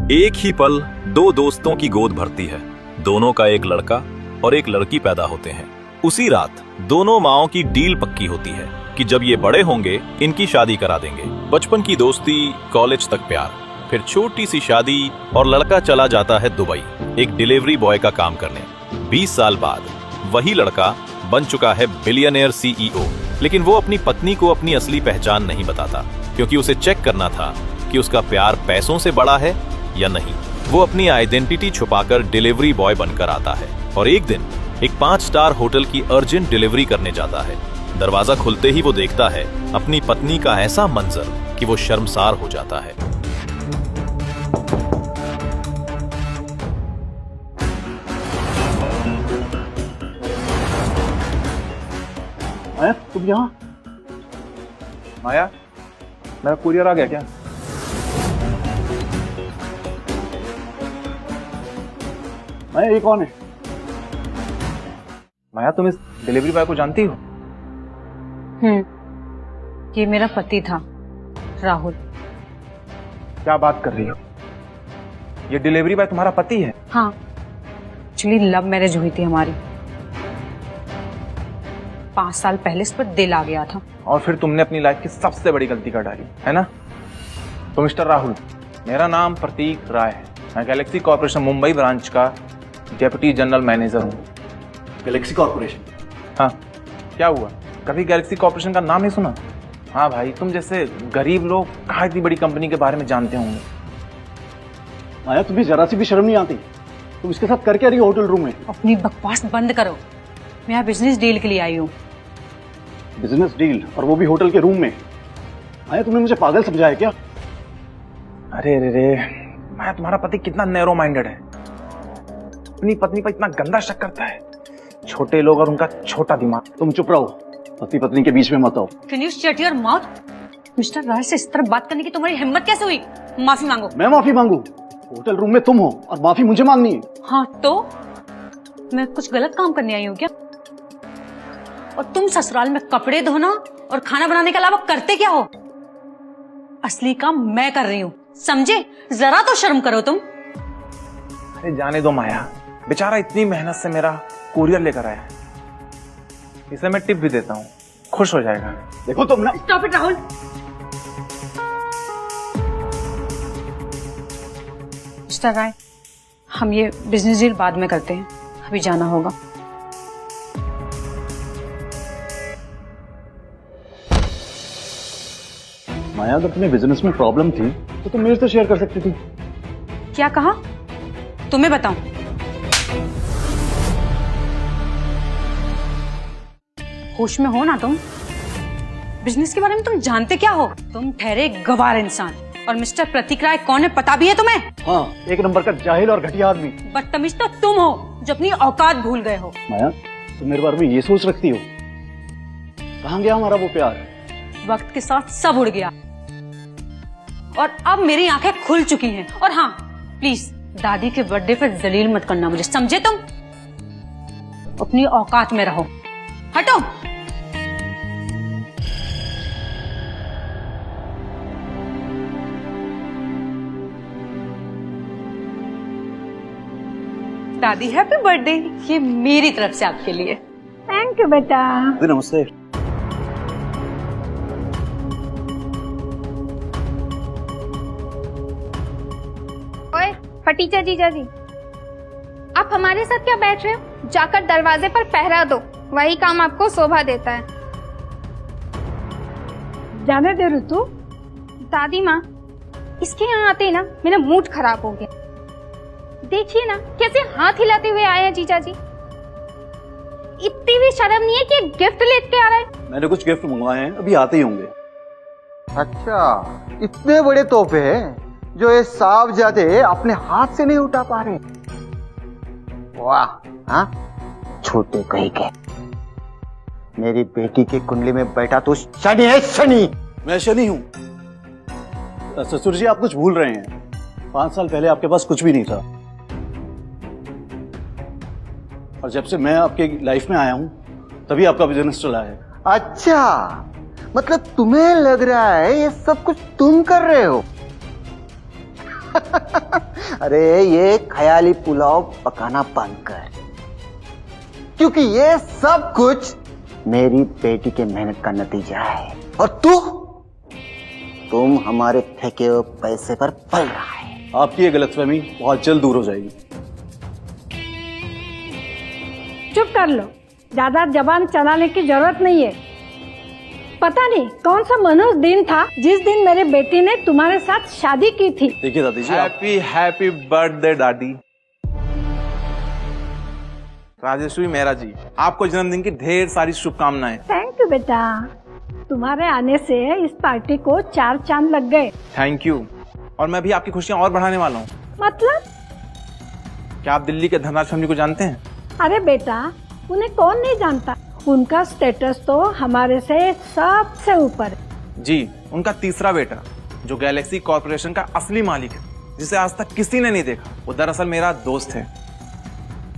एक ही पल दो दोस्तों की गोद भरती है। दोनों का एक लड़का और एक लड़की पैदा होते हैं। उसी रात दोनों माओं की डील पक्की होती है कि जब ये बड़े होंगे इनकी शादी करा देंगे। बचपन की दोस्ती, कॉलेज तक प्यार, फिर छोटी सी शादी और लड़का चला जाता है दुबई एक डिलीवरी बॉय का काम करने। 20 साल बाद वही लड़का बन चुका है बिलियनियर CEO, लेकिन वो अपनी पत्नी को अपनी असली पहचान नहीं बताता, क्योंकि उसे चेक करना था कि उसका प्यार पैसों से बड़ा है या नहीं। वो अपनी आइडेंटिटी छुपाकर डिलीवरी बॉय बनकर आता है और एक दिन एक 5 स्टार होटल की अर्जेंट डिलीवरी करने जाता है। दरवाजा खुलते ही वो देखता है अपनी पत्नी का ऐसा मंजर कि वो शर्मसार हो जाता है। माया, तुम यहाँ? माया, मेरा कुरियर आ गया क्या? माया, ये कौन है? माया, तुम इस डिलीवरी बॉय को जानती हो? ये मेरा पति था, राहुल। क्या बात कर रही हो? ये डिलीवरी बॉय तुम्हारा पति है? हाँ, एक्चुअली लव मैरिज हुई थी हमारी। 5 साल पहले इस पर दिल आ गया था। और फिर तुमने अपनी लाइफ की सबसे बड़ी गलती कर डाली, है ना? तो मिस्टर राहुल, मेरा नाम प्रतीक राय है। मैं गैलेक्सी कॉर्पोरेशन मुंबई ब्रांच का डेप्यूटी जनरल मैनेजर हूँ। Galaxy corporation? हाँ, क्या हुआ? कभी गैलेक्सी कॉर्पोरेशन का नाम नहीं सुना? हाँ भाई, तुम जैसे गरीब लोग कहाँ इतनी बड़ी कंपनी के बारे में जानते होंगे। माया, तुम्हें जरा सी भी शर्म नहीं आती? तुम इसके साथ कर क्या रही हो होटल रूम में? अपनी बकवास बंद करो। मैं यहाँ बिजनेस डील के लिए आई हूँ। बिजनेस डील, और वो भी होटल के रूम में? माया, तुमने मुझे पागल समझा है क्या? अरे रे रे, माया, तुम्हारा पति कितना नैरो माइंडेड है। अपनी पत्नी पर इतना गंदा शक करता है। छोटे लोग और उनका छोटा दिमाग। तुम चुप रहो, पति पत्नी के बीच में मत आओ। Can you shut your mouth? Mister Rai से इस तरह बात करने की तुम्हारी हिम्मत कैसे हुई? माफी मांगो। मैं माफी मांगू? होटल रूम में तुम हो और माफी मुझे मांगनी है? हाँ तो मैं कुछ गलत काम करने आई हूँ क्या? और तुम ससुराल में कपड़े धोना और खाना बनाने के अलावा करते क्या हो? असली काम मैं कर रही हूँ, समझे? जरा तो शर्म करो तुम। अरे जाने दो माया, बेचारा इतनी मेहनत से मेरा कुरियर लेकर आया है। इसे मैं टिप भी देता हूँ, खुश हो जाएगा। देखो तुम ना। Stop it Rahul. मिस्टर राय, हम ये बिजनेस डील बाद में करते हैं, अभी जाना होगा। माया, अगर तुम्हें बिजनेस में प्रॉब्लम थी तो तुम मेरे से शेयर कर सकती थी। क्या कहा? तुम्हें बताऊं? होश में हो ना तुम? बिजनेस के बारे में तुम जानते क्या हो? तुम ठहरे गवार इंसान। और मिस्टर प्रतीक राय कौन है पता भी है तुम्हें? हाँ, एक नंबर का जाहिल और घटिया आदमी। बदतमीज तो तुम हो जो अपनी औकात भूल गए हो। माया, तुम मेरे बारे में ये सोच रखती हो? कहाँ गया हमारा वो प्यार? वक्त के साथ सब उड़ गया और अब मेरी आंखें खुल चुकी हैं। और हाँ, प्लीज दादी के बर्थडे पे जलील मत करना मुझे, समझे तुम? अपनी औकात में रहो। हटो। दादी हैप्पी बर्थडे, ये मेरी तरफ से आपके लिए। थैंक यू बेटा। नमस्ते। ओए फटीचा जीजा जी, आप हमारे साथ क्या बैठ रहे हो? जाकर दरवाजे पर पहरा दो, वही काम आपको शोभा देता है। जाने दे ऋतु। दादी माँ, इसके यहाँ आते ही ना मेरा मूड खराब हो गया। देखिए ना कैसे हाथ हिलाते हुए आए हैं जीजा जी। इतनी भी शर्म नहीं है कि गिफ्ट लेके आ रहे हैं। मैंने कुछ गिफ्ट मंगवाए हैं, अभी आते ही होंगे। अच्छा, इतने बड़े तोहफे हैं जो ये साहबजादे अपने हाथ से नहीं उठा पा रहे। वाह, हाँ, छोटे कहीं के। मेरी बेटी की कुंडली में बैठा तो शनि है, शनि। मैं शनि हूँ? ससुर जी, आप कुछ भूल रहे हैं। 5 साल पहले आपके पास कुछ भी नहीं था, और जब से मैं आपके लाइफ में आया हूँ तभी आपका बिजनेस चला है। अच्छा, मतलब तुम्हें लग रहा है ये सब कुछ तुम कर रहे हो? अरे ये ख्याली पुलाव पकाना बंद कर, क्योंकि ये सब कुछ मेरी बेटी के मेहनत का नतीजा है, और तुम हमारे फेंके हुए पैसे पर पल रहा है। आपकी ये गलतफहमी बहुत जल्द दूर हो जाएगी। चुप कर लो, ज्यादा जबान चलाने की जरूरत नहीं है। पता नहीं कौन सा मनोज दिन था जिस दिन मेरे बेटी ने तुम्हारे साथ शादी की थी। देखिए दादी जी, happy happy birthday daddy. Rajeshwari Mehra ji, आपको जन्मदिन की ढेर सारी शुभकामनाएं। थैंक यू बेटा, तुम्हारे आने से इस पार्टी को 4 चांद लग गए। Thank you. और मैं भी आपकी खुशियां और बढ़ाने वाला हूँ। मतलब? क्या आप दिल्ली के धनराज फैमिली को जानते हैं? अरे बेटा, उन्हें कौन नहीं जानता, उनका स्टेटस तो हमारे से सबसे ऊपर है। जी, उनका तीसरा बेटा जो गैलेक्सी कॉर्पोरेशन का असली मालिक है, जिसे आज तक किसी ने नहीं देखा, वो दरअसल मेरा दोस्त है।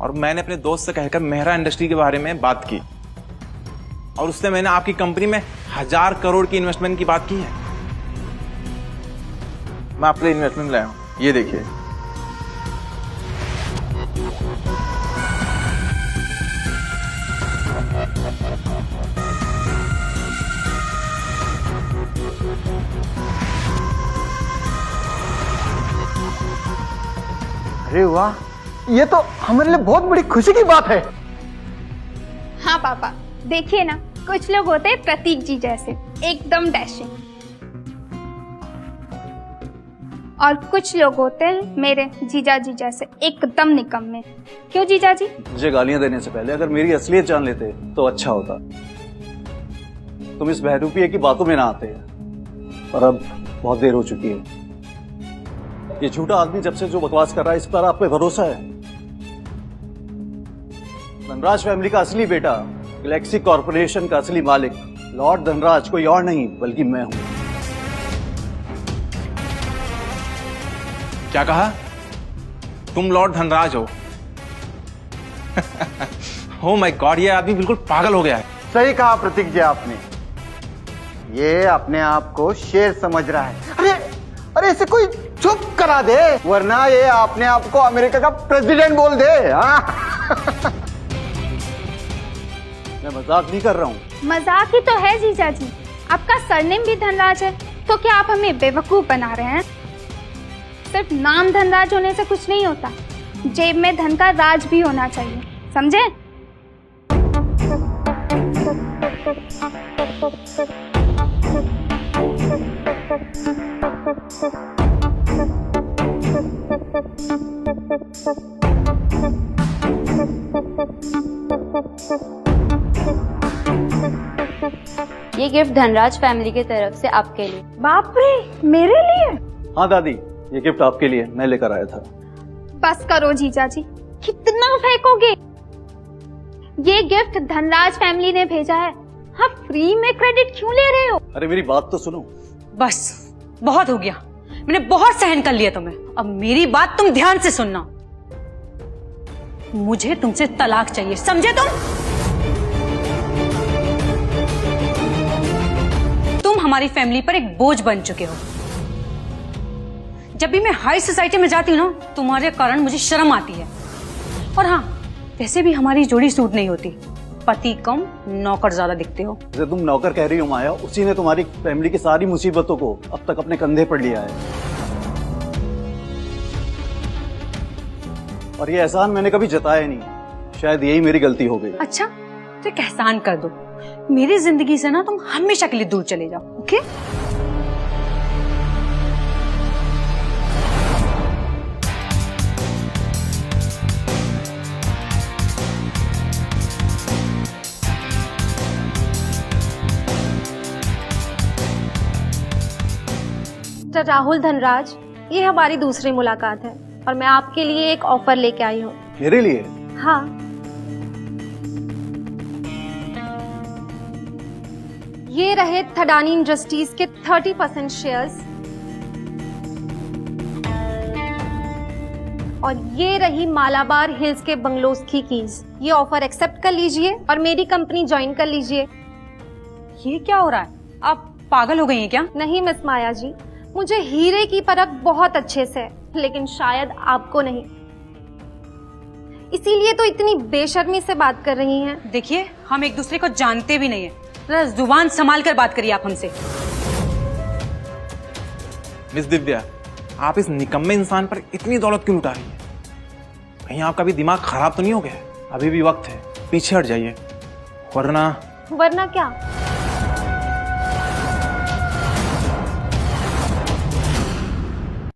और मैंने अपने दोस्त से कहकर मेहरा इंडस्ट्री के बारे में बात की, और उससे मैंने आपकी कंपनी में 1000 करोड़ की इन्वेस्टमेंट की बात की है। मैं आपके लिए इन्वेस्टमेंट लाया हूं, ये देखिए। अरे वाह, ये तो हमारे लिए बहुत बड़ी खुशी की बात है। हाँ पापा, देखिए ना, कुछ लोग होते हैं प्रतीक जी जैसे, एकदम डैशिंग, और कुछ लोग होते हैं मेरे जीजा जी जैसे, एकदम निकम्मे। क्यों जीजा जी? मुझे गालियां देने से पहले अगर मेरी असलियत जान लेते तो अच्छा होता। तुम इस बहरूपिये की बातों में ना आते, पर अब बहुत देर हो चुकी है। ये झूठा आदमी जब से जो बकवास कर रहा है, इस पर आप पे भरोसा है? धनराज फैमिली का असली बेटा, गैलेक्सी कॉर्पोरेशन का असली मालिक लॉर्ड धनराज कोई और नहीं बल्कि मैं हूं। क्या कहा? तुम लॉर्ड धनराज हो? ओ माय गॉड, ये आदमी बिल्कुल पागल हो गया है। सही कहा प्रतीक जी आपने, ये अपने आप को शेर समझ रहा है। अरे अरे, इसे कोई चुप करा दे, वरना ये अपने आप को अमेरिका का प्रेसिडेंट बोल दे। हाँ? मैं मजाक नहीं कर रहा हूं। मजाक ही तो है जीजा जी, आपका सरनेम भी धनराज है, तो क्या आप हमें बेवकूफ बना रहे हैं? सिर्फ नाम धनराज होने से कुछ नहीं होता, जेब में धन का राज भी होना चाहिए, समझे? ये गिफ्ट धनराज फैमिली की तरफ से आपके लिए। बाप रे, मेरे लिए? हाँ दादी, ये गिफ्ट आपके लिए मैं लेकर आया था। बस करो जीजा जी, कितना फेंकोगे? ये गिफ्ट धनराज फैमिली ने भेजा है, आप फ्री में क्रेडिट क्यों ले रहे हो? अरे मेरी बात तो सुनो। बस बहुत हो गया, मैंने बहुत सहन कर लिया तुम्हें। अब मेरी बात तुम ध्यान से सुनना, मुझे तुमसे तलाक चाहिए, समझे? तुम हमारी फैमिली पर एक बोझ बन चुके हो। जब भी मैं हाई सोसाइटी में जाती हूँ ना, तुम्हारे कारण मुझे शर्म आती है। और हाँ, वैसे भी हमारी जोड़ी सूट नहीं होती, पति कम नौकर ज्यादा दिखते हो। जैसे तुम नौकर कह रही हो माया, उसी ने तुम्हारी फैमिली की सारी मुसीबतों को अब तक अपने कंधे पर लिया है, और ये एहसान मैंने कभी जताया नहीं। शायद यही मेरी गलती हो गई। अच्छा, तो एक एहसान कर दो, मेरी जिंदगी से ना तुम हमेशा के लिए दूर चले जाओ, ओके? मिस्टर राहुल धनराज, ये हमारी दूसरी मुलाकात है और मैं आपके लिए एक ऑफर लेके आई हूँ। मेरे लिए? हाँ, ये रहे थडानी इंडस्ट्रीज के 30% शेयर्स, और ये रही मालाबार हिल्स के बंगलोज की कीज। ये ऑफर एक्सेप्ट कर लीजिए और मेरी कंपनी ज्वाइन कर लीजिए। ये क्या हो रहा है? आप पागल हो गई हैं क्या? नहीं मिस माया जी, मुझे हीरे की परख बहुत अच्छे से है। लेकिन शायद आपको नहीं। इसीलिए तो इतनी बेशर्मी से बात कर रही हैं। देखिए, हम एक दूसरे को जानते भी नहीं है, जरा जुबान संभाल कर बात करिए आप हमसे। मिस दिव्या, आप इस निकम्मे इंसान पर इतनी दौलत क्यों लुटा रही हैं? कहीं आपका भी दिमाग खराब तो नहीं हो गया? अभी भी वक्त है, पीछे हट जाइए, वरना क्या?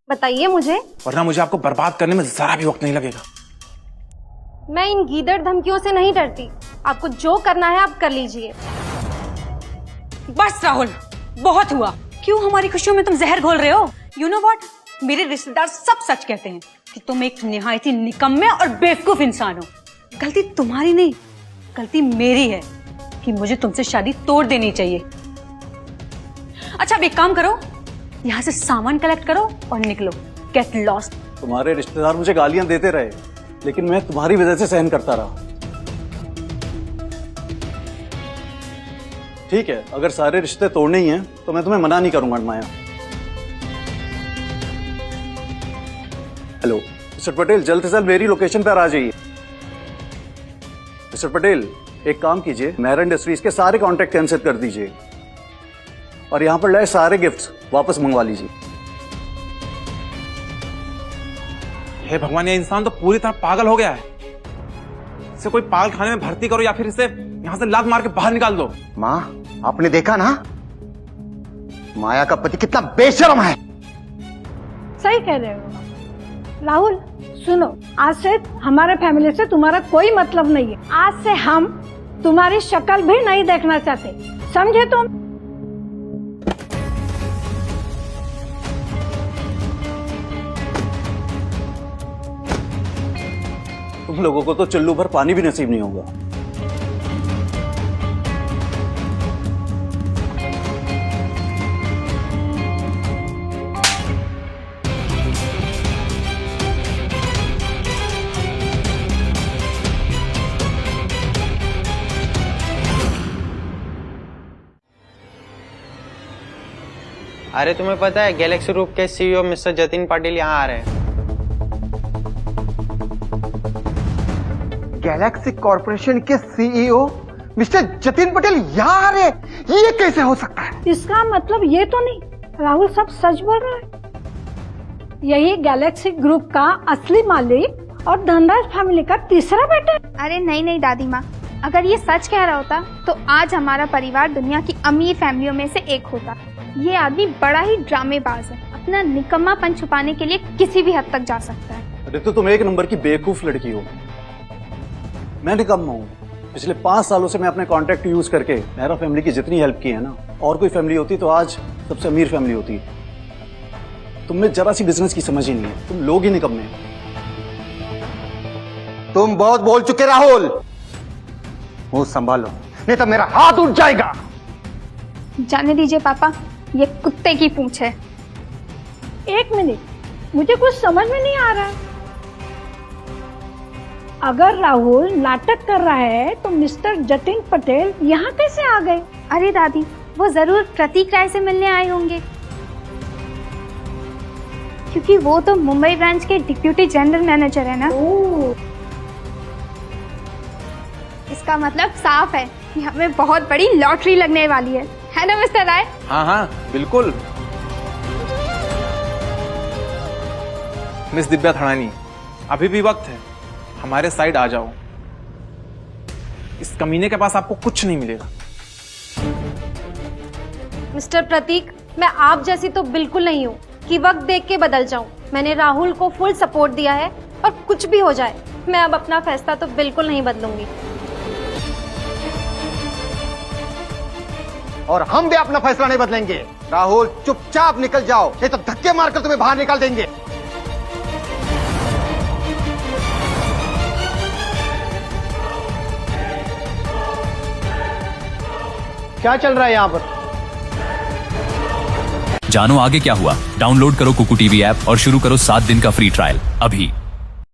बताइए मुझे। वरना मुझे आपको बर्बाद करने में जरा भी वक्त नहीं लगेगा। मैं इन गीदड़ धमकियों से नहीं डरती। आपको जो करना है आप कर लीजिए। बस राहुल, बहुत हुआ। क्यों हमारी खुशियों में तुम जहर घोल रहे हो? यू नो व्हाट, मेरे रिश्तेदार सब सच कहते हैं कि तुम एक निहायती निकम्मे और बेवकूफ इंसान हो। गलती तुम्हारी नहीं, गलती मेरी है कि मुझे तुमसे शादी तोड़ देनी चाहिए। अच्छा, अब एक काम करो, यहाँ से सामान कलेक्ट करो और निकलो। Get lost. तुम्हारे रिश्तेदार मुझे गालियां देते रहे, लेकिन मैं तुम्हारी वजह से सहन करता रहा। ठीक है, अगर सारे रिश्ते तोड़ने ही हैं तो मैं तुम्हें मना नहीं करूंगा माया। हेलो मिस्टर पटेल, जल्द से जल्द मेरी लोकेशन पर आ जाइए। मिस्टर पटेल, एक काम कीजिए, मेहरा इंडस्ट्रीज के सारे कॉन्ट्रैक्ट कैंसिल कर दीजिए और यहां पर लाए सारे गिफ्ट्स वापस मंगवा लीजिए। हे भगवान, ये इंसान तो पूरी तरह पागल हो गया है। इसे कोई पागल खाने में भर्ती करो या फिर इसे यहां से लात मार के बाहर निकाल दो। माँ, आपने देखा ना माया का पति कितना बेशर्म है। सही कह रहे हो राहुल। सुनो, आज से हमारे फैमिली से तुम्हारा कोई मतलब नहीं है। आज से हम तुम्हारी शक्ल भी नहीं देखना चाहते, समझे तुम? तुम लोगों को तो चुल्लू भर पानी भी नसीब नहीं होगा। अरे तुम्हें पता है गैलेक्सी ग्रुप के सीईओ मिस्टर जतिन पाटिल यहाँ आ रहे हैं। गैलेक्सी कॉर्पोरेशन के सीईओ मिस्टर जतिन पटेल यहाँ आ रहे? ये कैसे हो सकता है? इसका मतलब ये तो नहीं राहुल सब सच बोल रहा है। यही गैलेक्सी ग्रुप का असली मालिक और धनराज फैमिली का तीसरा बेटा। अरे नहीं नहीं दादी माँ, अगर ये सच कह रहा होता तो आज हमारा परिवार दुनिया की अमीर फैमिलियों में से एक होता। ये आदमी बड़ा ही ड्रामेबाज है, अपना निकम्मापन छुपाने के लिए किसी भी हद तक जा सकता है। अरे तो तुम एक नंबर की बेवकूफ लड़की हो। मैं निकम्मा हूँ। पिछले 5 सालों से मैं अपने कॉन्ट्रैक्ट यूज करके मेहरा फैमिली की जितनी हेल्प की है ना, और कोई फैमिली होती तो आज सबसे अमीर फैमिली होती। तुमने जरा सी बिजनेस की समझ ही नहीं है, तुम लोग ही निकम्मे। तुम बहुत बोल चुके राहुल, मुंह संभालो नहीं तो मेरा हाथ उठ जाएगा। जाने दीजिए पापा, ये कुत्ते की पूंछ है। एक मिनट, मुझे कुछ समझ में नहीं आ रहा है। अगर राहुल नाटक कर रहा है तो मिस्टर जतिन पटेल यहाँ कैसे आ गए? अरे दादी, वो जरूर प्रतीक राय से मिलने आए होंगे, क्योंकि वो तो मुंबई ब्रांच के डिप्यूटी जनरल मैनेजर है ना। इसका मतलब साफ है कि हमें बहुत बड़ी लॉटरी लगने वाली है ना मिस्टर राय? हाँ हाँ बिल्कुल। मिस दिव्या थड़ानी, अभी भी वक्त है, हमारे साइड आ जाओ। इस कमीने के पास आपको कुछ नहीं मिलेगा। मिस्टर प्रतीक, मैं आप जैसी तो बिल्कुल नहीं हूँ कि वक्त देख के बदल जाऊं। मैंने राहुल को फुल सपोर्ट दिया है और कुछ भी हो जाए मैं अब अपना फैसला तो बिल्कुल नहीं बदलूंगी। और हम भी अपना फैसला नहीं बदलेंगे। राहुल, चुपचाप निकल जाओ, नहीं तो धक्के मारकर तुम्हें बाहर निकाल देंगे। क्या चल रहा है यहाँ पर? जानो आगे क्या हुआ। डाउनलोड करो कुकू टीवी ऐप और शुरू करो 7 दिन का फ्री ट्रायल अभी।